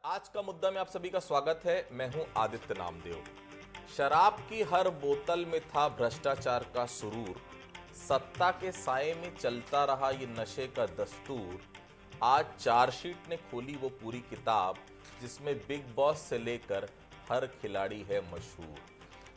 आज का मुद्दा में आप सभी का स्वागत है। मैं हूं आदित्य नामदेव। शराब की हर बोतल में था भ्रष्टाचार का सुरूर। सत्ता के साये में चलता रहा ये नशे का दस्तूर। आज चार्जशीट ने खोली वो पूरी किताब जिसमें बिग बॉस से लेकर हर खिलाड़ी है मशहूर।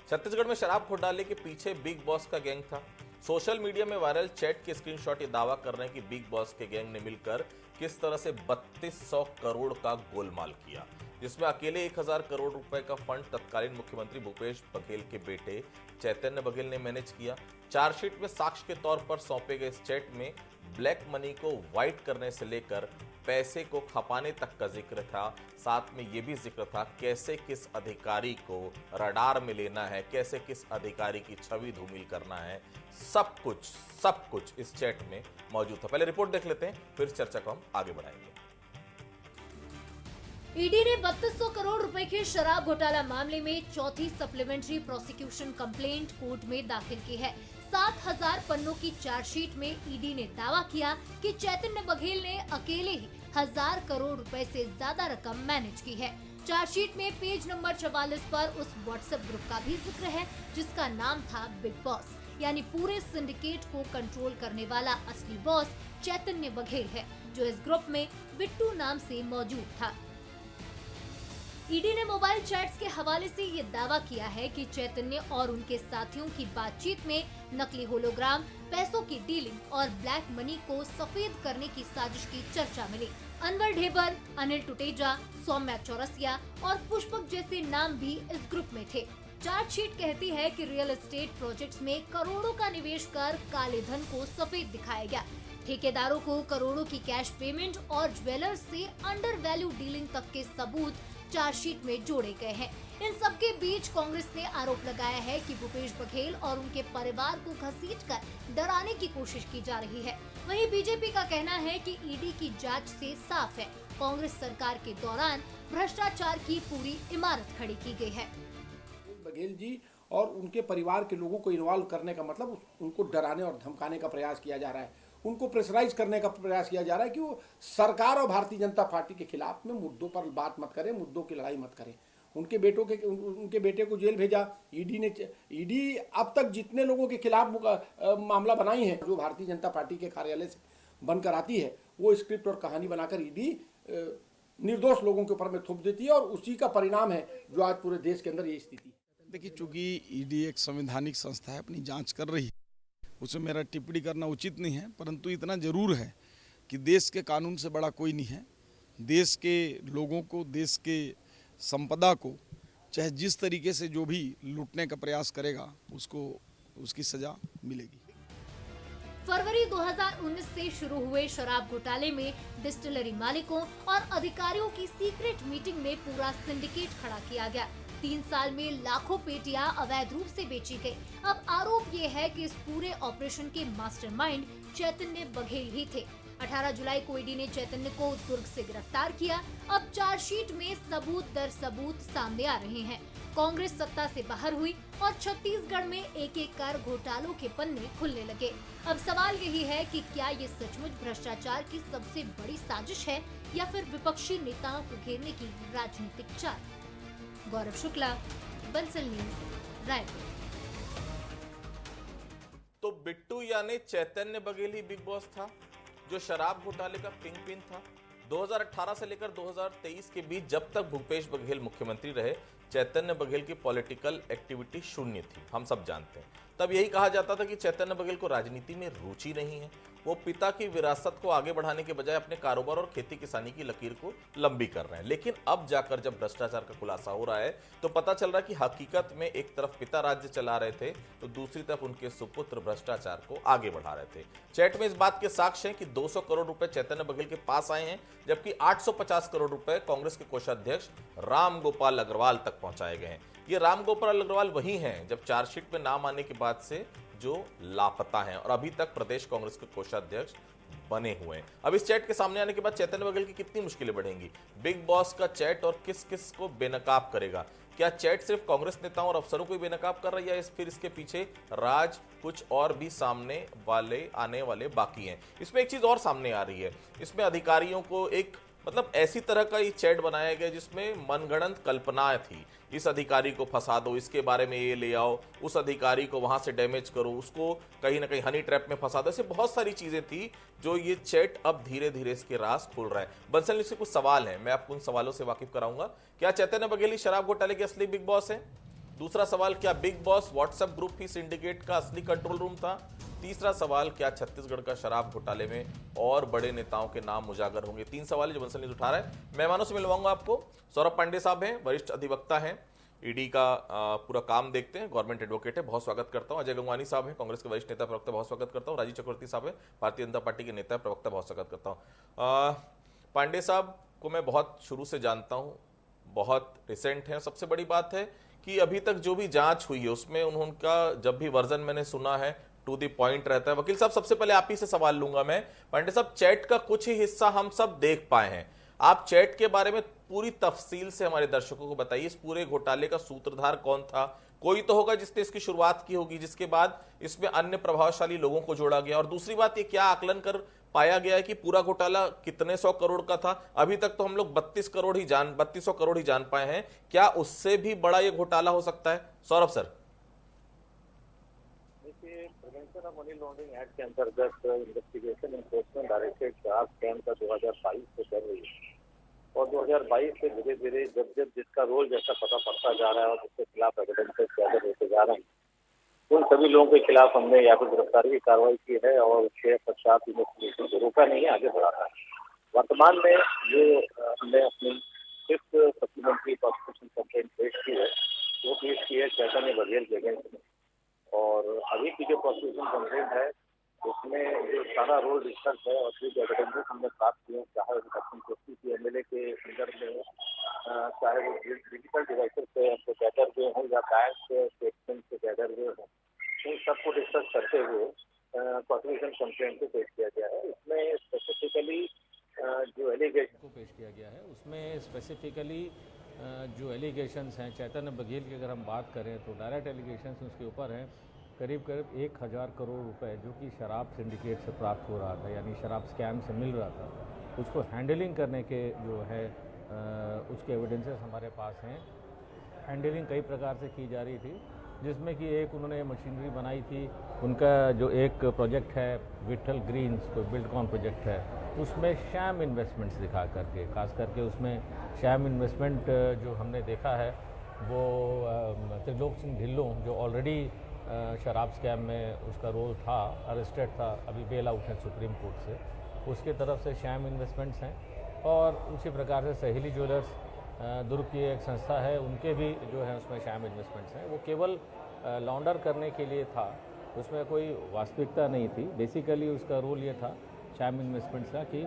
छत्तीसगढ़ में शराब घोटाले के पीछे बिग बॉस का गैंग था। सोशल मीडिया में वायरल चैट के स्क्रीनशॉट ये दावा कर रहे हैं कि बिग बॉस के गैंग ने मिलकर किस तरह से 3200 करोड़ का गोलमाल किया, जिसमें अकेले 1000 करोड़ रुपए का फंड तत्कालीन मुख्यमंत्री भूपेश बघेल के बेटे चैतन्य बघेल ने मैनेज किया। चार्जशीट में साक्ष्य के तौर पर सौंपे गए इस चैट में ब्लैक मनी को व्हाइट करने से लेकर पैसे को खपाने तक का जिक्र था। साथ में यह भी जिक्र था कैसे किस अधिकारी को रडार में लेना है, कैसे किस अधिकारी की छवि धूमिल करना है। सब कुछ इस चैट में मौजूद था। पहले रिपोर्ट देख लेते हैं, फिर इस चर्चा को हम आगे बढ़ाएंगे। ईडी ने 3200 करोड़ रुपए के शराब घोटाला मामले में चौथी सप्लीमेंट्री प्रोसिक्यूशन कंप्लेंट कोर्ट में दाखिल की है। 7000 पन्नों की चार्जशीट में ईडी ने दावा किया कि चैतन्य बघेल ने अकेले ही 1000 करोड़ रुपए से ज्यादा रकम मैनेज की है। चार्जशीट में पेज नंबर 44 पर उस व्हाट्सएप ग्रुप का भी जिक्र है जिसका नाम था बिग बॉस, यानी पूरे सिंडिकेट को कंट्रोल करने वाला असली बॉस चैतन्य बघेल है, जो इस ग्रुप में बिट्टू नाम से मौजूद था। ईडी ने मोबाइल चैट्स के हवाले से ये दावा किया है कि चैतन्य और उनके साथियों की बातचीत में नकली होलोग्राम, पैसों की डीलिंग और ब्लैक मनी को सफेद करने की साजिश की चर्चा मिली। अनवर ढेबर, अनिल टुटेजा, सौम्या चौरसिया और पुष्पक जैसे नाम भी इस ग्रुप में थे। चार्जशीट कहती है कि रियल एस्टेट प्रोजेक्ट्स में करोड़ों का निवेश कर काले धन को सफेद दिखाया गया। ठेकेदारों को करोड़ों की कैश पेमेंट और ज्वेलर्स से अंडर वैल्यू डीलिंग तक के सबूत चार्जशीट में जोड़े गए हैं। इन सबके बीच कांग्रेस ने आरोप लगाया है कि भूपेश बघेल और उनके परिवार को घसीटकर डराने की कोशिश की जा रही है। वहीं बीजेपी का कहना है कि ईडी की जांच से साफ है, कांग्रेस सरकार के दौरान भ्रष्टाचार की पूरी इमारत खड़ी की गई है। बघेल जी और उनके परिवार के लोगों को इन्वॉल्व करने का मतलब उनको डराने और धमकाने का प्रयास किया जा रहा है, उनको प्रेशराइज करने का प्रयास किया जा रहा है कि वो सरकार और भारतीय जनता पार्टी के खिलाफ में मुद्दों पर बात मत करें, मुद्दों की लड़ाई मत करें। उनके बेटे को जेल भेजा ईडी ने। ईडी अब तक जितने लोगों के खिलाफ मामला बनाई है, जो भारतीय जनता पार्टी के कार्यालय से बनकर आती है, वो स्क्रिप्ट और कहानी बनाकर ईडी निर्दोष लोगों के ऊपर में थोप देती है और उसी का परिणाम है जो आज पूरे देश के अंदर ये स्थिति है। देखिए, चूंकि ईडी एक संवैधानिक संस्था है, अपनी जांच कर रही है, उसमें मेरा टिप्पणी करना उचित नहीं है, परंतु इतना जरूर है कि देश के कानून से बड़ा कोई नहीं है। देश के लोगों को, देश के संपदा को चाहे जिस तरीके से जो भी लूटने का प्रयास करेगा, उसको उसकी सजा मिलेगी। फरवरी 2019 से शुरू हुए शराब घोटाले में डिस्टिलरी मालिकों और अधिकारियों की सीक्रेट मीटिंग में पूरा सिंडिकेट खड़ा किया गया। 3 साल में लाखों पेटियां अवैध रूप से बेची गई। अब आरोप ये है कि इस पूरे ऑपरेशन के मास्टरमाइंड चैतन्य बघेल ही थे। 18 जुलाई को ईडी ने चैतन्य को दुर्ग से गिरफ्तार किया। अब चार्जशीट में सबूत दर सबूत सामने आ रहे हैं। कांग्रेस सत्ता से बाहर हुई और छत्तीसगढ़ में एक एक कर घोटालों के पन्ने खुलने लगे। अब सवाल यही है कि क्या ये सचमुच भ्रष्टाचार की सबसे बड़ी साजिश है या फिर विपक्षी नेताओं को घेरने की राजनीतिक चाल। गौरव शुक्ला, बंसल न्यूज, रायपुर। तो बिट्टू यानी चैतन्य बघेल ही बिग बॉस था, जो शराब घोटाले का किंगपिन था। 2018 से लेकर 2023 के बीच जब तक भूपेश बघेल मुख्यमंत्री रहे, चैतन्य बघेल की पॉलिटिकल एक्टिविटी शून्य थी, हम सब जानते हैं। तब यही कहा जाता था कि चैतन्य बघेल को राजनीति में रुचि नहीं है, वो पिता की विरासत को आगे बढ़ाने के बजाय अपने कारोबार और खेती किसानी की लकीर को लंबी कर रहे हैं। लेकिन अब जाकर जब भ्रष्टाचार का खुलासा हो रहा है तो पता चल रहा है कि हकीकत में एक तरफ पिता राज्य चला रहे थे तो दूसरी तरफ उनके सुपुत्र भ्रष्टाचार को आगे बढ़ा रहे थे। चैट में इस बात के साक्ष्य हैं कि 200 करोड़ रुपए चैतन्य बघेल के पास आए हैं, जबकि 850 करोड़ रुपए कांग्रेस के कोषाध्यक्ष राम गोपाल अग्रवाल तक पहुंचाए गए हैं। ये राम गोपाल अग्रवाल वही हैं जब चार्जशीट में नाम आने के बाद से जो लापता हैं और अभी तक प्रदेश कांग्रेस के कोषाध्यक्ष बने हुए हैं। अब इस चैट के सामने आने के बाद चैतन्य बघेल की कितनी मुश्किलें बढ़ेंगी। बिग बॉस का चैट और किस किस को बेनकाब करेगा। क्या चैट सिर्फ कांग्रेस नेताओं और अफसरों को बेनकाब कर रही है या फिर इसके पीछे राज कुछ और भी सामने आने वाले बाकी हैं। इसमें एक चीज और सामने आ रही है, इसमें अधिकारियों को एक मतलब ऐसी तरह का ये चैट बनाया गया जिसमें मनगढ़ंत कल्पनाएं थी। इस अधिकारी को फंसा दो, इसके बारे में ये ले आओ, उस अधिकारी को वहां से डैमेज करो, उसको कहीं ना कहीं हनी ट्रैप में फंसा दो, ऐसे बहुत सारी चीजें थी जो ये चैट अब धीरे धीरे इसके राज खोल रहा है। बंसल इसके कुछ सवाल हैं, मैं आपको उन सवालों से वाकिफ कराऊंगा। क्या चैतन्य बघेल शराब घोटाले के असली बिग बॉस है? दूसरा सवाल, क्या बिग बॉस व्हाट्सएप ग्रुप ही सिंडिकेट का असली कंट्रोल रूम था? तीसरा सवाल, क्या छत्तीसगढ़ का शराब घोटाले में और बड़े नेताओं के नाम उजागर होंगे? 3 सवाल जो बंसल न्यूज उठा रहा है। मेहमानों से मिलवाऊंगा आपको। सौरभ पांडे साहब हैं, वरिष्ठ अधिवक्ता हैं, ईडी का पूरा काम देखते हैं, गवर्नमेंट एडवोकेट है, बहुत स्वागत करता हूं। अजय गंगवानी साहब हैं, कांग्रेस के वरिष्ठ नेता प्रवक्ता, बहुत स्वागत करता हूं। राजीव चक्रवर्ती साहब हैं, भारतीय जनता पार्टी के नेता प्रवक्ता, बहुत स्वागत करता हूं। पांडे साहब को मैं बहुत शुरू से जानता हूं, बहुत रिसेंट है। सबसे बड़ी बात है कि अभी तक जो भी जांच हुई है उसमें उनका जब भी वर्जन मैंने सुना है टू द पॉइंट रहता है। वकील साहब, सबसे पहले आप ही से सवाल लूंगा मैं। पांडे साहब, चैट का कुछ ही हिस्सा हम सब देख पाए हैं, आप चैट के बारे में पूरी तफसील से हमारे दर्शकों को बताइए। इस पूरे घोटाले का सूत्रधार कौन था? कोई तो होगा जिसने इसकी शुरुआत की होगी, जिसके बाद इसमें अन्य प्रभावशाली लोगों को जोड़ा गया। और दूसरी बात, ये क्या आकलन कर पाया गया है कि पूरा घोटाला कितने 100 करोड़ का था? अभी तक तो हम लोग 3200 करोड़ ही जान पाए हैं, क्या उससे भी बड़ा ये घोटाला हो सकता है? सौरभ सर। देखिए, prevention of money laundering act के अंतर्गत इन्वेस्टिगेशन एनफोर्समेंट डायरेक्टरेट शराब स्कैम का 2022 से कर रही है और 2022 से धीरे धीरे जब जिसका रोल जैसा पता पड़ता जा रहा है और जिसके खिलाफ एविडेंसेस ज्यादा होते जा रहे हैं, उन सभी लोगों के खिलाफ हमने या फिर गिरफ्तारी की कार्रवाई की है और उसके पश्चात इन्वेस्टिगेशन को रोका नहीं है, आगे बढ़ा है। वर्तमान में जो हमने अपनी 5th सप्लीमेंट्री प्रोसिक्यूशन कंप्लेंट पेश की है, वो पेश की है चैतन्य बघेल के अगेंस्ट में। और अभी की जो प्रोसिक्यूशन कंप्लेंट है उसमें जो सारा रोल डिस्कस है और जो एविडेंसेस हमने प्राप्त किए, चाहे वो दक्षिण कोसी की एमएलए के अंदर में हो, चाहे वो डिजिटल डिवाइसेस से गैदर हुए हों या बैंक स्टेटमेंट से गैदर हुए हों, इन सबको डिस्कस करते हुए प्रोसिक्यूशन कंप्लेंट को पेश किया गया है। इसमें स्पेसिफिकली जो एलिगेशन को पेश किया गया है उसमें स्पेसिफिकली जो एलिगेशंस हैं चैतन्य बघेल की अगर हम बात करें तो डायरेक्ट एलिगेशंस उसके ऊपर हैं। करीब 1000 करोड़ रुपए जो कि शराब सिंडिकेट से प्राप्त हो रहा था, यानी शराब स्कैम से मिल रहा था, उसको हैंडलिंग करने के जो है उसके एविडेंसेस हमारे पास हैं। हैंडलिंग कई प्रकार से की जा रही थी, जिसमें कि एक उन्होंने मशीनरी बनाई थी, उनका जो एक प्रोजेक्ट है विठल ग्रीन्स कोई बिल्डकॉन प्रोजेक्ट है, उसमें शैम इन्वेस्टमेंट्स दिखा करके, खास करके उसमें शैम इन्वेस्टमेंट जो हमने देखा है वो त्रिलोक सिंह ढिल्लों जो ऑलरेडी शराब स्कैम में उसका रोल था, अरेस्टेड था, अभी बेल आउट है सुप्रीम कोर्ट से, उसके तरफ से शैम इन्वेस्टमेंट्स हैं। और उसी प्रकार से सहेली ज्वेलर्स दुर्ग की एक संस्था है, उनके भी जो है उसमें शैम इन्वेस्टमेंट्स हैं। वो केवल लॉन्डर करने के लिए था, उसमें कोई वास्तविकता नहीं थी। बेसिकली उसका रोल ये था शैम इन्वेस्टमेंट्स का कि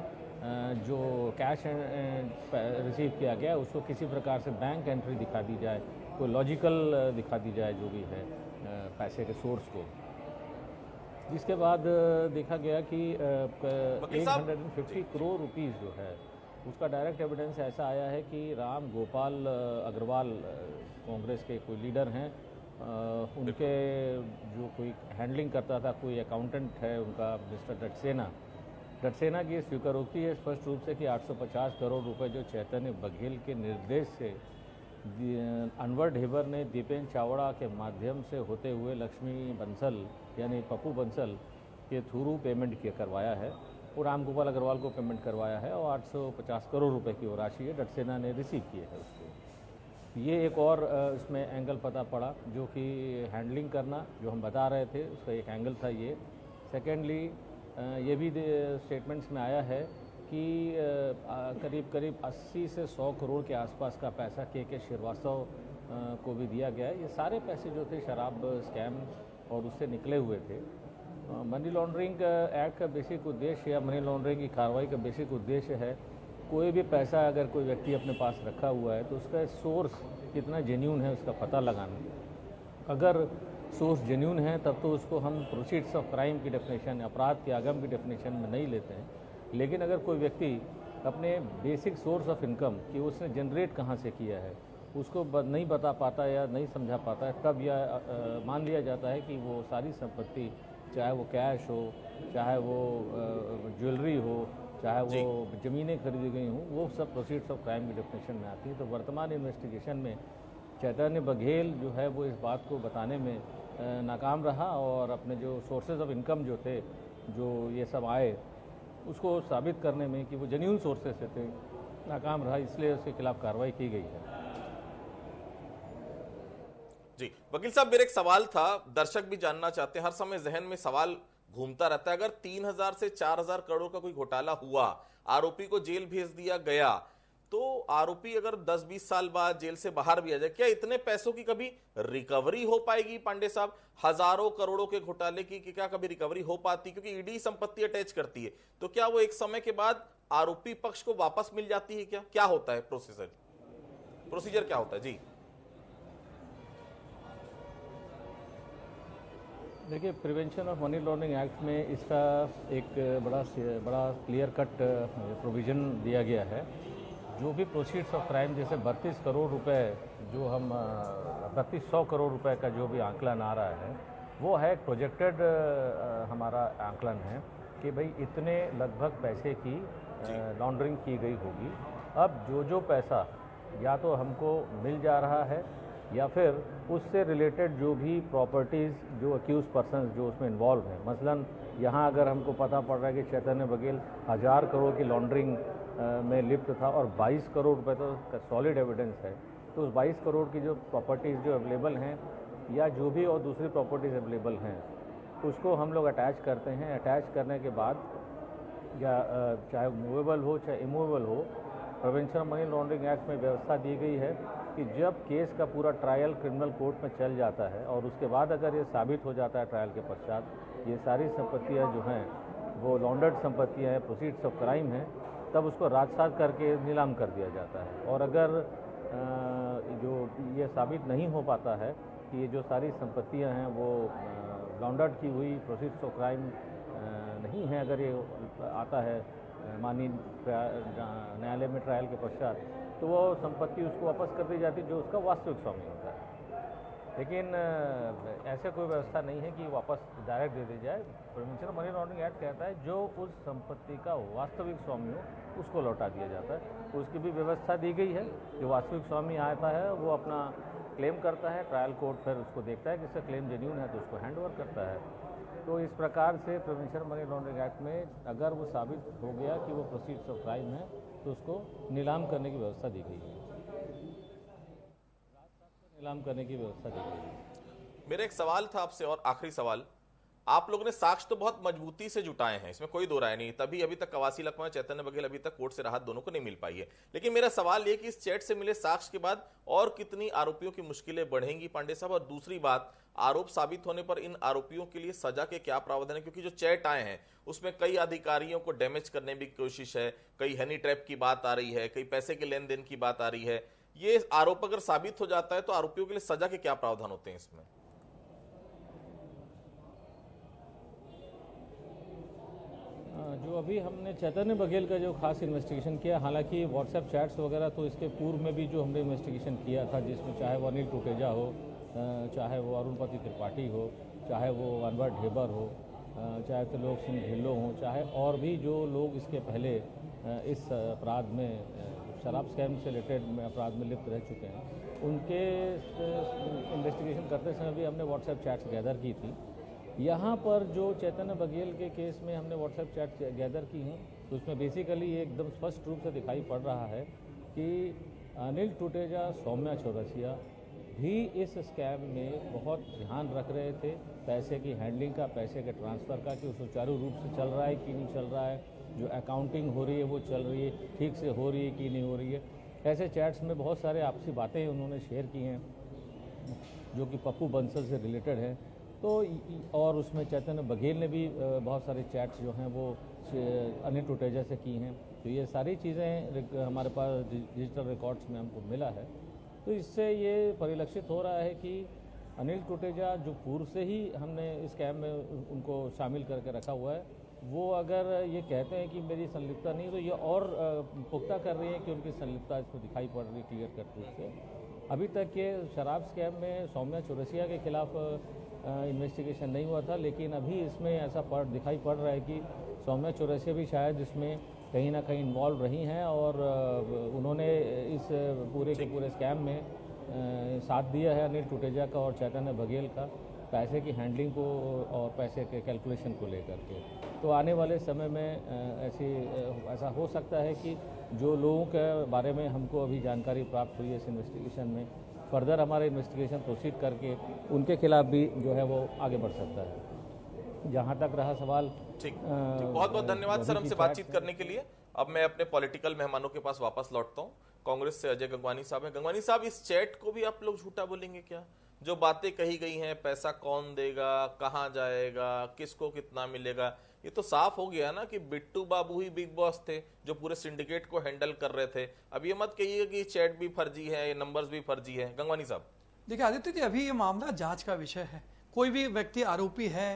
जो कैश रिसीव किया गया उसको किसी प्रकार से बैंक एंट्री दिखा दी जाए, कोई लॉजिकल दिखा दी जाए जो भी है पैसे के सोर्स को। जिसके बाद देखा गया कि 850 करोड़ रुपीस जो है उसका डायरेक्ट एविडेंस ऐसा आया है कि राम गोपाल अग्रवाल कांग्रेस के कोई लीडर हैं, उनके जो कोई हैंडलिंग करता था, कोई अकाउंटेंट है उनका मिस्टर डटसेना की स्वीकारोक्ति है स्पष्ट रूप से कि 850 करोड़ रुपए जो चैतन्य बघेल के निर्देश से अनवर ढेबर ने दीपेन चावड़ा के माध्यम से होते हुए लक्ष्मी बंसल यानी पप्पू बंसल के थ्रू पेमेंट करवाया है, और राम गोपाल अग्रवाल को पेमेंट करवाया है, और 850 करोड़ रुपए की वो राशि है डटसेना ने रिसीव किए है उसको। ये एक और इसमें एंगल पता पड़ा, जो कि हैंडलिंग करना जो हम बता रहे थे उसका एक एंगल था ये। सेकेंडली ये भी स्टेटमेंट्स में आया है कि करीब 80 से 100 करोड़ के आसपास का पैसा के श्रीवास्तव को भी दिया गया है। ये सारे पैसे जो थे शराब स्कैम और उससे निकले हुए थे। मनी लॉन्ड्रिंग एक्ट का बेसिक उद्देश्य या मनी लॉन्ड्रिंग की कार्रवाई का बेसिक उद्देश्य है कोई भी पैसा अगर कोई व्यक्ति अपने पास रखा हुआ है तो उसका सोर्स कितना जेन्यून है उसका पता लगाना। अगर सोर्स जेन्यून है तब तो उसको हम प्रोसीड्स ऑफ क्राइम की डेफिनेशन, अपराध के आगम की डेफिनेशन में नहीं लेते हैं। लेकिन अगर कोई व्यक्ति अपने बेसिक सोर्स ऑफ इनकम कि उसने जनरेट कहाँ से किया है उसको नहीं बता पाता या नहीं समझा पाता है, तब यह मान लिया जाता है कि वो सारी संपत्ति, चाहे वो कैश हो, चाहे वो ज्वेलरी हो, चाहे वो ज़मीनें खरीदी गई हों, वो सब प्रोसीड्स ऑफ क्राइम की डेफिनेशन में आती है। तो वर्तमान इन्वेस्टिगेशन में चैतन्य बघेल जो है वो इस बात को बताने में नाकाम रहा और अपने जो सोर्सेज ऑफ इनकम जो थे, जो ये सब आए, उसको साबित करने में कि वो जेन्युइन सोर्सेज से थे, नाकाम रहा। इसलिए उसके खिलाफ कार्रवाई की गई है। जी वकील साहब, मेरा एक सवाल था, दर्शक भी जानना चाहते हैं, हर समय जहन में सवाल घूमता रहता है, अगर 3000 से 4000 करोड़ का कोई घोटाला हुआ, आरोपी को जेल भेज दिया गया, तो आरोपी अगर 10-20 साल बाद जेल से बाहर भी आ जाए, क्या इतने पैसों की कभी रिकवरी हो पाएगी? पांडे साहब, हजारों करोड़ों के घोटाले की क्या कभी रिकवरी हो पाती? क्योंकि ईडी संपत्ति अटैच करती है, तो क्या वो एक समय के बाद आरोपी पक्ष को वापस मिल जाती है? क्या होता है प्रोसीजर क्या होता है? जी देखिए, prevention of money laundering act में इसका एक बड़ा क्लियर कट प्रोविज़न दिया गया है। जो भी प्रोसीड्स ऑफ क्राइम, जैसे 32 करोड़ रुपए जो हम 3200 करोड़ रुपए का जो भी आंकलन आ रहा है, वो है एक प्रोजेक्टेड हमारा आंकलन है कि भाई इतने लगभग पैसे की लॉन्ड्रिंग की गई होगी। अब जो पैसा या तो हमको मिल जा रहा है या फिर उससे रिलेटेड जो भी प्रॉपर्टीज़, जो अक्यूज पर्सन जो उसमें इन्वॉल्व हैं, मसलन यहाँ अगर हमको पता पड़ रहा है कि चैतन्य बघेल 1000 करोड़ की लॉन्ड्रिंग में लिप्त था और 22 करोड़ रुपए तो सॉलिड एविडेंस है, तो उस 22 करोड़ की जो प्रॉपर्टीज़ जो अवेलेबल हैं या जो भी और दूसरी प्रॉपर्टीज़ अवेलेबल हैं, उसको हम लोग अटैच करते हैं। अटैच करने के बाद या चाहे मूवेबल हो चाहे इमूवेबल हो, prevention of money laundering act में व्यवस्था दी गई है कि जब केस का पूरा ट्रायल क्रिमिनल कोर्ट में चल जाता है और उसके बाद अगर ये साबित हो जाता है ट्रायल के पश्चात, ये सारी संपत्तियां जो हैं वो लॉन्डर्ड संपत्तियां हैं, प्रोसीड्स ऑफ क्राइम हैं, तब उसको राजसात करके नीलाम कर दिया जाता है। और अगर जो ये साबित नहीं हो पाता है कि ये जो सारी संपत्तियां हैं वो लॉन्डर्ड की हुई प्रोसीड्स ऑफ क्राइम नहीं है, अगर ये आता है माननीय न्यायालय में ट्रायल के पश्चात, तो वो संपत्ति उसको वापस कर दी जाती है जो उसका वास्तविक स्वामी होता है। लेकिन ऐसे कोई व्यवस्था नहीं है कि वापस डायरेक्ट दे दी जाए। Prevention of money laundering act कहता है जो उस संपत्ति का वास्तविक स्वामी हो उसको लौटा दिया जाता है। उसकी भी व्यवस्था दी गई है। जो वास्तविक स्वामी आता है वो अपना क्लेम करता है, ट्रायल कोर्ट फिर उसको देखता है कि इसका क्लेम जेन्यून है तो उसको हैंड ओवर करता है। तो इस प्रकार से प्रिवेंशन मनी लॉन्ड्रिंग एक्ट में अगर वो साबित हो गया कि वो प्रोसीड्स ऑफ क्राइम है तो उसको नीलाम करने की व्यवस्था दी गई है। नीलाम करने की व्यवस्था दी गई है। मेरा एक सवाल था आपसे, और आखिरी सवाल, आप लोगों ने साक्ष्य तो बहुत मजबूती से जुटाए हैं, इसमें कोई दो राय नहीं, तभी अभी तक कवासी लखमा, चैतन्य बघेल अभी तक कोर्ट से राहत दोनों को नहीं मिल पाई है। लेकिन मेरा सवाल ये कि इस चैट से मिले साक्ष्य के बाद और कितनी आरोपियों की मुश्किलें बढ़ेंगी पांडे साहब? और दूसरी बात, आरोप साबित होने पर इन आरोपियों के लिए सजा के क्या प्रावधान है? क्योंकि जो चैट आए हैं उसमें कई अधिकारियों को डैमेज करने की कोशिश है, कई हनी ट्रैप की बात आ रही है, कई पैसे के लेन देन की बात आ रही है। ये आरोप अगर साबित हो जाता है तो आरोपियों के लिए सजा के क्या प्रावधान होते हैं इसमें? जो अभी हमने चैतन्य बघेल का जो खास इन्वेस्टिगेशन किया, हालांकि व्हाट्सएप चैट्स वगैरह तो इसके पूर्व में भी जो हमने इन्वेस्टिगेशन किया था, जिसमें चाहे वो अनिल टुटेजा हो, चाहे वो अरुणपति त्रिपाठी हो, चाहे वो अनवर ढेबर हो, चाहे त्रिलोक सिंह ढिल्लो हो, चाहे और भी जो लोग इसके पहले इस अपराध में शराब स्कैम से रिलेटेड अपराध में लिप्त रह चुके हैं, उनके इन्वेस्टिगेशन करते समय भी हमने व्हाट्सएप चैट्स गैदर की थी। यहाँ पर जो चैतन्य बघेल के केस में हमने व्हाट्सएप चैट गैदर की हैं, तो उसमें बेसिकली ये एकदम स्पष्ट रूप से दिखाई पड़ रहा है कि अनिल टुटेजा, सौम्या चौरसिया भी इस स्कैम में बहुत ध्यान रख रहे थे, पैसे की हैंडलिंग का, पैसे के ट्रांसफ़र का, कि वो सुचारू रूप से चल रहा है कि नहीं चल रहा है, जो अकाउंटिंग हो रही है वो चल रही है, ठीक से हो रही है कि नहीं हो रही है। ऐसे चैट्स में बहुत सारे आपसी बातें उन्होंने शेयर की हैं जो कि पप्पू बंसल से रिलेटेड है। तो और उसमें चैतन्य बघेल ने भी बहुत सारे चैट्स जो हैं वो अनिल टुटेजा से की हैं। तो ये सारी चीज़ें हमारे पास डिजिटल रिकॉर्ड्स में हमको मिला है। तो इससे ये परिलक्षित हो रहा है कि अनिल टुटेजा जो पूर्व से ही हमने इस स्कैम में उनको शामिल करके रखा हुआ है, वो अगर ये कहते हैं कि मेरी संलिप्तता नहीं, तो ये और पुख्ता कर रही है कि उनकी संलिप्तता इसमें दिखाई पड़ रही है क्लियर कट रूप से। अभी तक ये शराब स्कैम में सौम्या चौरसिया के खिलाफ इन्वेस्टिगेशन नहीं हुआ था, लेकिन अभी इसमें ऐसा दिखाई पड़ रहा है कि सौम्या चौरसिया भी शायद इसमें कहीं ना कहीं इन्वॉल्व रही हैं और उन्होंने इस पूरे के पूरे स्कैम में साथ दिया है अनिल टुटेजा का और चैतन्य बघेल का, पैसे की हैंडलिंग को और पैसे के कैलकुलेशन को लेकर के। तो आने वाले समय में ऐसा हो सकता है कि जो लोगों के बारे में हमको अभी जानकारी प्राप्त हुई है इस इन्वेस्टिगेशन में, फर्दर हमारा इन्वेस्टिगेशन प्रोसीड करके उनके खिलाफ भी जो है वो आगे बढ़ सकता है। जहाँ तक रहा सवाल, ठीक, बहुत बहुत धन्यवाद सर हमसे बातचीत करने के लिए। अब मैं अपने पॉलिटिकल मेहमानों के पास वापस लौटता हूँ। कांग्रेस से अजय गंगवानी साहब हैं। गंगवानी साहब, इस चैट को भी आप लोग झूठा बोलेंगे क्या? जो बातें कही गई हैं, पैसा कौन देगा, कहाँ जाएगा, किसको कितना मिलेगा, ये तो साफ हो गया ना कि बिट्टू बाबू ही बिग बॉस थे जो पूरे सिंडिकेट को हैंडल कर रहे थे। अब ये मत कहिएगा कि चैट भी फर्जी है, ये नंबर्स भी फर्जी है। गंगवानी साहब देखिए आदित्य जी, अभी ये मामला जांच का विषय है। कोई भी व्यक्ति आरोपी है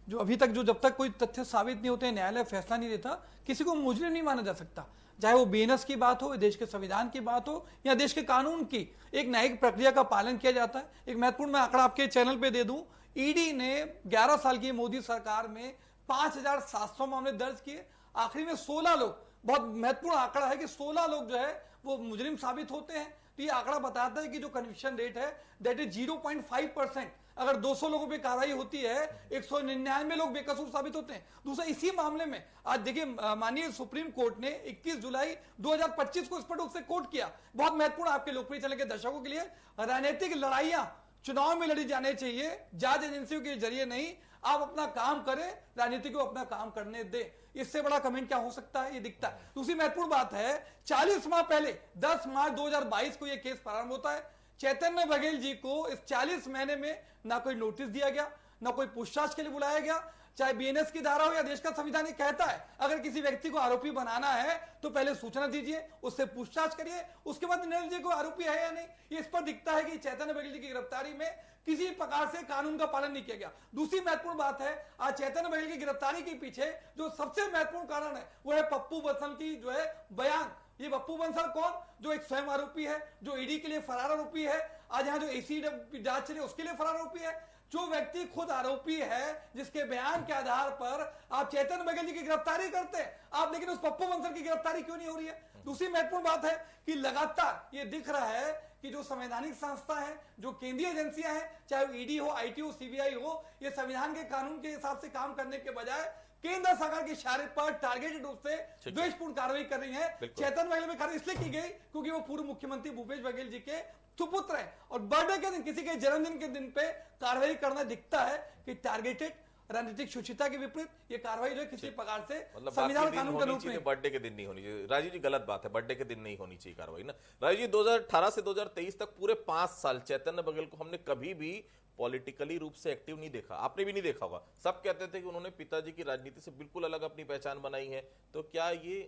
जो अभी तक जब तक कोई तथ्य साबित नहीं होते, न्यायालय फैसला नहीं देता, किसी को मुजरिम नहीं माना जा सकता। चाहे वो बीएनएस की बात हो, देश के संविधान की बात हो या देश के कानून की, एक न्यायिक प्रक्रिया का पालन किया जाता है। एक महत्वपूर्ण मैं आंकड़ा आपके चैनल पे दे दूं, ईडी ने 11 साल की मोदी सरकार में 5700 मामले दर्ज किए, आखिरी में 16 लोग, बहुत महत्वपूर्ण आंकड़ा है कि 16 लोग जो है वो मुजरिम साबित होते हैं। तो ये आंकड़ा बताता है कि जो कन्विक्शन रेट है दैट इज 0.5%। अगर 200 लोगों पे कार्रवाई होती है, 199 लोग बेकसूर साबित होते हैं। दूसरा, इसी मामले में आज देखिए माननीय सुप्रीम कोर्ट ने 21 जुलाई 2025 को स्पष्ट रूप से कोर्ट किया, बहुत महत्वपूर्ण आपके लोकप्रिय चैनल के दर्शकों के लिए, राजनीतिक लड़ाइयां चुनाव में लड़ी जाने चाहिए, जांच एजेंसियों के जरिए नहीं। आप अपना काम करें, राजनीति को अपना काम करने दे। इससे बड़ा कमेंट क्या हो सकता है, ये दिखता है। दूसरी महत्वपूर्ण बात है, 40 माह पहले 10 मार्च 2022 को यह केस प्रारंभ होता है। चैतन्य बघेल जी को इस 40 महीने में ना कोई नोटिस दिया गया, ना कोई पूछताछ के लिए बुलाया गया। चाहे बीएनएस की धारा हो या देश का संविधान, ये कहता है अगर किसी व्यक्ति को आरोपी बनाना है तो पहले सूचना दीजिए, उससे पूछताछ करिए, उसके बाद निर्णय लीजिए कोई आरोपी है या नहीं। ये इस पर दिखता है कि चैतन्य बघेल जी की गिरफ्तारी में किसी प्रकार से कानून का पालन नहीं किया गया। दूसरी महत्वपूर्ण बात है, आज चैतन्य बघेल की गिरफ्तारी के पीछे जो सबसे महत्वपूर्ण कारण है वो है पप्पू बंसल की जो है बयान। ये पप्पू बंसल कौन, जो एक स्वयं आरोपी है, जो ईडी के लिए फरार आरोपी है, आज यहाँ जो एसीबी जांच चली उसके लिए फरार आरोपी है, जो व्यक्ति खुद आरोपी है, जिसके बयान के आधार पर आप चैतन्य बघेल जी की गिरफ्तारी करते हैं आप, लेकिन उस पप्पू बंसल की गिरफ्तारी क्यों नहीं हो रही है? दूसरी महत्वपूर्ण बात है कि लगातार ये दिख रहा है कि जो संवैधानिक संस्था है, जो केंद्रीय एजेंसियां हैं, चाहे ईडी हो, आईटी हो, सीबीआई हो, ये संविधान के कानून के हिसाब से काम करने के बजाय केंद्र सरकार के इशारे पर टारगेटेड रूप से द्वेषपूर्ण कार्रवाई कर रही है। चैतन्य बघेल में कार्रवाई इसलिए की गई क्योंकि वो पूर्व मुख्यमंत्री भूपेश बघेल जी के सुपुत्र है, और बर्थडे के दिन, किसी के जन्मदिन के दिन पे कार्रवाई करना दिखता है कि टारगेटेड राजनीतिक सुचिता के विपरीत ये कार्रवाई जो है किसी प्रकार से संविधान कानून के रूप में, बर्थडे के दिन नहीं होनी चाहिए। राजीव जी गलत बात है, बर्थडे के दिन नहीं होनी चाहिए कार्रवाई ना। राजीव जी 2018 से 2023 तक पूरे 5 साल चैतन्य बघेल को हमने कभी भी पॉलिटिकली रूप से एक्टिव नहीं देखा, आपने भी नहीं देखा होगा। सब कहते थे कि उन्होंने पिताजी की राजनीति से बिल्कुल अलग अपनी पहचान बनाई है। तो क्या ये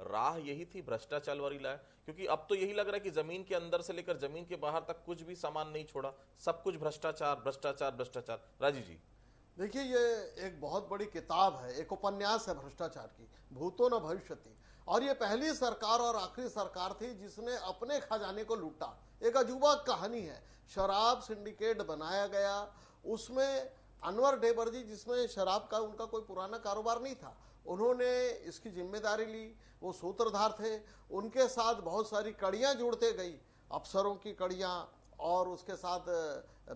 राह यही थी भ्रष्टाचार वाली राह? क्योंकि अब तो यही लग रहा है कि जमीन के अंदर से लेकर जमीन के बाहर तक कुछ भी सामान नहीं छोड़ा, सब कुछ भ्रष्टाचार भ्रष्टाचार भ्रष्टाचार। राजीव जी देखिए, ये एक बहुत बड़ी किताब है, एक उपन्यास है भ्रष्टाचार की, भूतो न भविष्यति। और ये पहली सरकार और आखिरी सरकार थी जिसने अपने खजाने को लूटा। एक अजूबा कहानी है, शराब सिंडिकेट बनाया गया, उसमें अनवर ढेबर जी, जिसमें शराब का उनका कोई पुराना कारोबार नहीं था, उन्होंने इसकी जिम्मेदारी ली, वो सूत्रधार थे। उनके साथ बहुत सारी कड़ियाँ जुड़ते गई, अफसरों की कड़ियाँ, और उसके साथ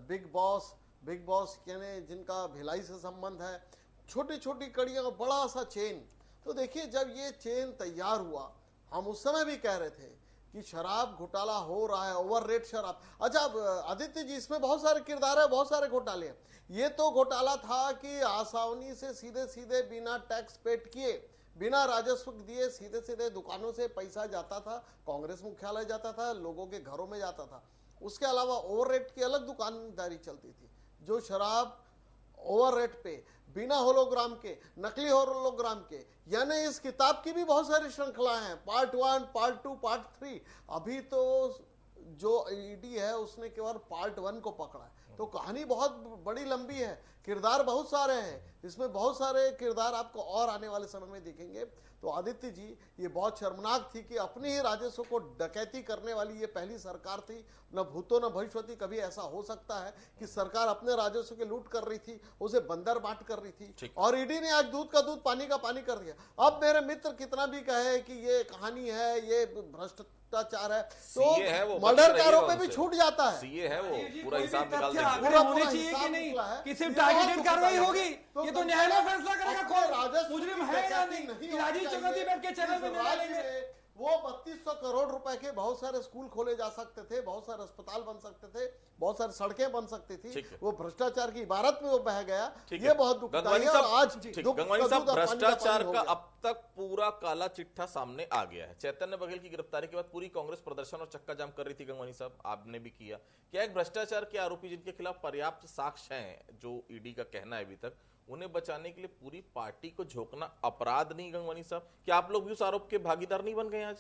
बिग बॉस यानी जिनका भिलाई से संबंध है, छोटी छोटी कड़ियाँ, बड़ा सा चेन। तो देखिए, जब ये चेन तैयार हुआ, हम उस समय भी कह रहे थे कि शराब घोटाला हो रहा है, ओवर रेट शराब। अच्छा आदित्य जी, इसमें बहुत सारे किरदार है, बहुत सारे घोटाले हैं। ये तो घोटाला था कि आसावनी से सीधे सीधे बिना टैक्स पेड किए, बिना राजस्व दिए सीधे सीधे दुकानों से पैसा जाता था, कांग्रेस मुख्यालय जाता था, लोगों के घरों में जाता था। उसके अलावा ओवर रेट की अलग दुकानदारी चलती थी, जो शराब ओवर रेट पे बिना होलोग्राम के, नकली होलोग्राम के, यानी इस किताब की भी बहुत सारी श्रृंखलाएं हैं, पार्ट 1, पार्ट 2, पार्ट 3। अभी तो जो ईडी है उसने केवल पार्ट 1 को पकड़ा है। तो कहानी बहुत बड़ी लंबी है, किरदार बहुत सारे हैं, इसमें बहुत सारे किरदार आपको और आने वाले समय में दिखेंगे। तो आदित्य जी, ये बहुत शर्मनाक थी कि अपने ही राजस्व को डकैती करने वाली ये पहली सरकार थी। न भूतो न भविष्यति कभी ऐसा हो सकता है कि सरकार अपने राजस्व की लूट कर रही थी, उसे बंदर बांट कर रही थी, और ईडी ने आज दूध का दूध पानी का पानी कर दिया। अब मेरे मित्र कितना भी कहे कि ये कहानी है, ये भ्रष्टाचार है, तो मर्डर का आरोप भी छूट जाता है। सीए है वो, पूरा हिसाब निकाल पूरा होने चाहिए कि नहीं, किसी टारगेटेड कार्रवाई होगी, ये तो न्यायालय फैसला करेगा कौन मुजरिम है या नहीं। राजीव चक्रवर्ती बैठ के चैनल पे निर्णय लेंगे। वो 3200 करोड़ रुपए के बहुत सारे स्कूल खोले जा सकते थे, बहुत सारे अस्पताल बन सकते थे, बहुत सारी सड़कें बन सकती थी, वो भ्रष्टाचार की इबारत में वो बह गया। ये बहुत दुखदाई है। और आज गंगवानी साहब, भ्रष्टाचार का अब तक पूरा काला चिट्ठा सामने आ गया है। चैतन्य बघेल की गिरफ्तारी के बाद पूरी कांग्रेस प्रदर्शन और चक्का जाम कर रही थी। गंगवानी साहब, आपने भी किया। क्या एक भ्रष्टाचार के आरोपी जिनके खिलाफ पर्याप्त साक्ष्य हैं, जो ईडी का कहना है अभी तक, उन्हें बचाने के लिए पूरी पार्टी को झोंकना अपराध नहीं? गंगवानी साहब, क्या आप लोग भी उस आरोप के भागीदार नहीं बन गए आज?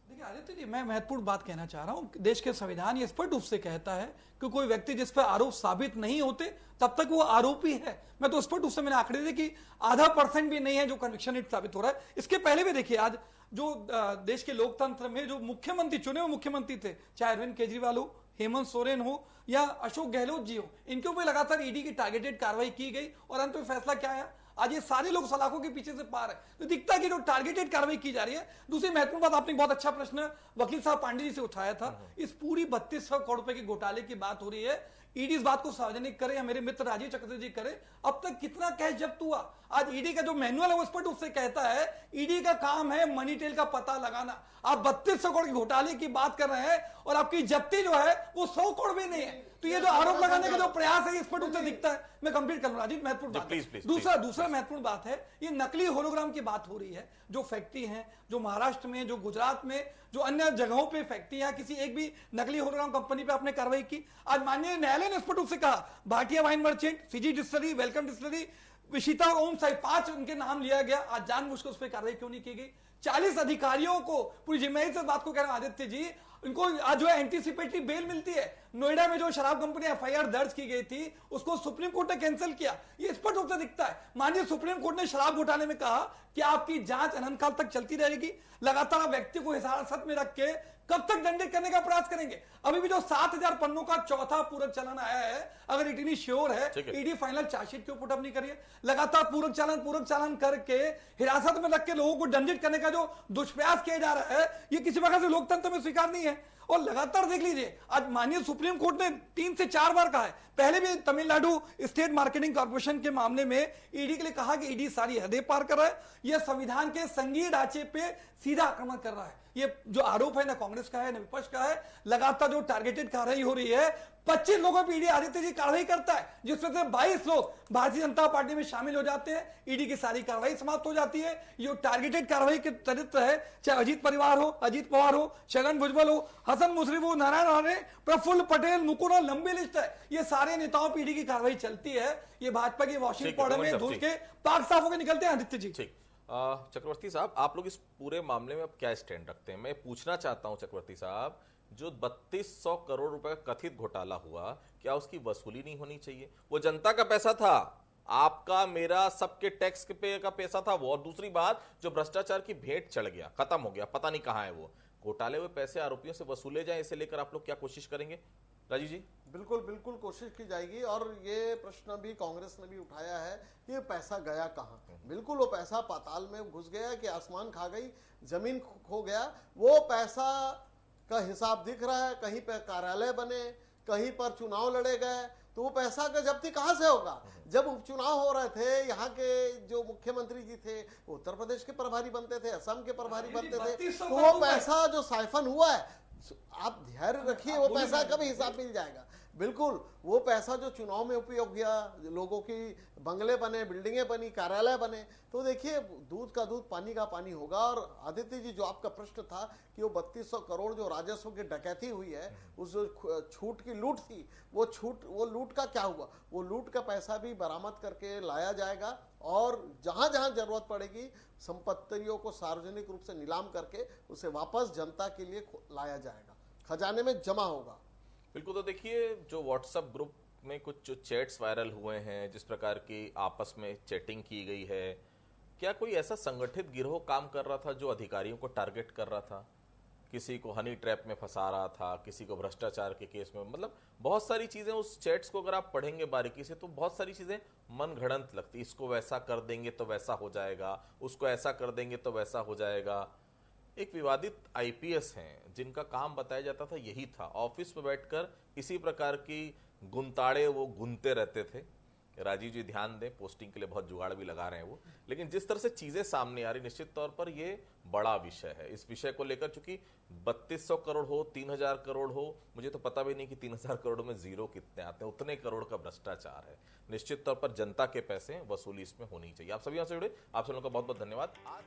देखिए आदित्य जी, मैं महत्वपूर्ण बात कहना चाह रहा हूं। देश के संविधान ये स्पष्ट रूप से कहता है कि कोई व्यक्ति जिस पर आरोप साबित नहीं होते तब तक वो आरोपी है। मैं तो स्पष्ट रूप से मैंने आंकड़े दिए कि ½ भी नहीं है जो कन्विक्शन रेट साबित हो रहा है। इसके पहले भी देखिए, आज जो देश के लोकतंत्र में जो मुख्यमंत्री चुने हुए मुख्यमंत्री थे, चाहे अरविंद केजरीवाल हो, हेमंत सोरेन हो या अशोक गहलोत जी हो, इनके ऊपर लगातार ईडी की टारगेटेड कार्रवाई की गई और अंत में फैसला क्या आया? आज ये सारे लोग सलाखों के पीछे से पार है। तो दिखता है कि जो टारगेटेड कार्रवाई की जा रही है। दूसरी महत्वपूर्ण बात, आपने बहुत अच्छा प्रश्न वकील साहब पांडे जी से उठाया था। इस पूरी 3200 करोड़ रुपए के घोटाले की बात हो रही है। ईडी इस बात को सार्वजनिक करे या मेरे मित्र राजीव चक्रवर्ती जी करे, अब तक कितना कैश जब्त हुआ? आज ईडी का जो मैनुअल है वो स्पष्ट रूप से कहता है ईडी का काम है मनी टेल का पता लगाना। आप 3200 करोड़ के घोटाले की बात कर रहे हैं और आपकी जब्ती जो है वो 100 करोड़ भी नहीं है। तो ये जो आरोप लगाने का जो प्रयास है, स्पष्ट रूप से दिखता है। मैं कंप्लीट करूं राजीव, महत्वपूर्ण बात। दूसरा महत्वपूर्ण बात है, ये नकली होलोग्राम की बात हो रही है। जो फैक्ट्री है, जो महाराष्ट्र में, जो गुजरात में, जो अन्य जगहों पे फैक्ट्री है, किसी एक भी नकली होलोग्राम कंपनी पे आपने कार्रवाई की? आज माननीय न्यायालय ने स्पष्ट रूप से कहा, Bhatia wine merchant, CG distillery, welcome distillery, Vishita और ओम साई, 5 उनके नाम लिया गया। आज जानबूझकर उस पर कार्रवाई क्यों नहीं की गई? 40 अधिकारियों को, पूरी जिम्मेदारी से बात को कह रहा हूं आदित्य जी, इनको आज जो है एंटीसिपेटरी बेल मिलती है। नोएडा में जो शराब कंपनी एफआईआर दर्ज की गई थी, उसको सुप्रीम कोर्ट ने कैंसिल किया। ये स्पष्ट रूप से दिखता है। माननीय सुप्रीम कोर्ट ने शराब घोटाले में कहा कि आपकी जांच अनंत काल तक चलती रहेगी। लगातार व्यक्ति को हिरासत में रख के कब तक दंडित करने का प्रयास करेंगे? अभी भी जो 7000 पन्नों का चौथा पूरक चालान आया है, अगर इतनी श्योर है, ईडी फाइनल चार्जशीट क्यों पुटअप नहीं करिए? लगातार पूरक चालान करके हिरासत में रख के लोगों को दंडित करने का जो दुष्प्रयास किया जा रहा है, ये किसी प्रकार से लोकतंत्र में स्वीकार नहीं है। और लगातार देख लीजिए, आज माननीय सुप्रीम कोर्ट ने 3 से 4 बार कहा है। पहले भी तमिलनाडु स्टेट मार्केटिंग कॉर्पोरेशन के मामले में ईडी के लिए कहा कि ईडी सारी हदें पार कर रहा है, यह संविधान के संघीय ढांचे पे सीधा आक्रमण कर रहा है। ये जो आरोप है ना कांग्रेस का है ना विपक्ष का है। लगातार जो टारगेटेड कार्रवाई हो रही है, 25 लोगों पर ईडी आदित्य जी कार्रवाई करता है, जिसमें से 22 लोग भारतीय जनता पार्टी में शामिल हो जाते हैं। ईडी की सारी कार्रवाई समाप्त हो जाती है। ये टारगेटेड कार्रवाई के चरित्र है, चाहे अजीत परिवार हो, अजीत पवार हो, छगन भुजबल हो, हसन मुशर्रफ हो, नारायण राणे, प्रफुल्ल पटेल, मुकुंद, लंबी लिस्ट है। ये सारे नेताओं पर ईडी की कार्रवाई चलती है। ये भाजपा की वॉशिंग पाउडर में धुल के पाक साफ होकर निकलते हैं आदित्य जी। चक्रवर्ती साहब, आप लोग इस पूरे मामले में अब क्या स्टैंड रखते हैं? मैं पूछना चाहता हूं चक्रवर्ती साहब, जो 3200 करोड़ रुपए का कथित घोटाला हुआ, क्या उसकी वसूली नहीं होनी चाहिए? वो जनता का पैसा था, आपका, मेरा, सबके टैक्स पे का पैसा था वो। और दूसरी बात, जो भ्रष्टाचार की भेंट चढ़ गया, खत्म हो गया, पता नहीं कहां है वो। घोटाले हुए पैसे आरोपियों से वसूले जाए, इसे लेकर आप लोग क्या कोशिश करेंगे? राजीव जी। बिल्कुल कोशिश की जाएगी। और ये प्रश्न भी कांग्रेस ने भी उठाया है कि ये पैसा गया कहाँ? बिल्कुल, वो पैसा पाताल में घुस गया कि आसमान खा गई, जमीन खो गया। वो पैसा का हिसाब दिख रहा है, कहीं पर कार्यालय बने, कहीं पर चुनाव लड़े गए, तो वो पैसा का जब्ती कहां से होगा? जब उपचुनाव हो रहे थे, यहाँ के जो मुख्यमंत्री जी थे, उत्तर प्रदेश के प्रभारी बनते थे, असम के प्रभारी बनते थे, तो वो पैसा जो साइफन हुआ है, आप धैर्य रखिए, वो पैसा कभी हिसाब मिल जाएगा। बिल्कुल, वो पैसा जो चुनाव में उपयोग किया, लोगों की बंगले बने, बिल्डिंगें बनी, कार्यालय बने, तो देखिए दूध का दूध पानी का पानी होगा। और आदित्य जी, जो आपका प्रश्न था कि वो 3200 करोड़ जो राजस्व की डकैती हुई है, उस जो छूट की लूट थी, वो लूट का क्या हुआ? वो लूट का पैसा भी बरामद करके लाया जाएगा और जहां जहां जरूरत पड़ेगी संपत्तियों को सार्वजनिक रूप से नीलाम करके उसे वापस जनता के लिए लाया जाएगा। खजाने में जमा होगा। बिल्कुल। तो देखिए, जो व्हाट्सएप ग्रुप में कुछ जो चैट्स वायरल हुए हैं, जिस प्रकार की आपस में चैटिंग की गई है, क्या कोई ऐसा संगठित गिरोह काम कर रहा था जो अधिकारियों को टारगेट कर रहा था, किसी को हनी ट्रैप में फंसा रहा था, किसी को भ्रष्टाचार के केस में? मतलब बहुत सारी चीजें उस चैट्स को अगर आप पढ़ेंगे बारीकी से तो बहुत सारी चीजें मन घड़ंत लगती। इसको वैसा कर देंगे तो वैसा हो जाएगा, उसको ऐसा कर देंगे तो वैसा हो जाएगा। एक विवादित आईपीएस हैं जिनका काम बताया जाता था यही था, ऑफिस में बैठकर इसी प्रकार की गुंताड़े वो गुनते रहते थे। राजीव जी ध्यान दें, पोस्टिंग के लिए बहुत जुगाड़ भी लगा रहे हैं वो। लेकिन जिस तरह से चीजें सामने आ रही, निश्चित तौर पर ये बड़ा विषय है। इस विषय को लेकर चूंकि 3200 करोड़ हो, 3000 करोड़ हो, मुझे तो पता भी नहीं कि 3000 करोड़ में जीरो कितने आते हैं, उतने करोड़ का भ्रष्टाचार है। निश्चित तौर पर जनता के पैसे वसूली इसमें होनी चाहिए। आप सभी यहाँ से जुड़े, आप सभी लोगों का बहुत बहुत धन्यवाद। आज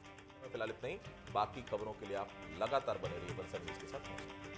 फिलहाल इतना ही, बाकी खबरों के लिए आप लगातार बने रहिए बंसल न्यूज के साथ।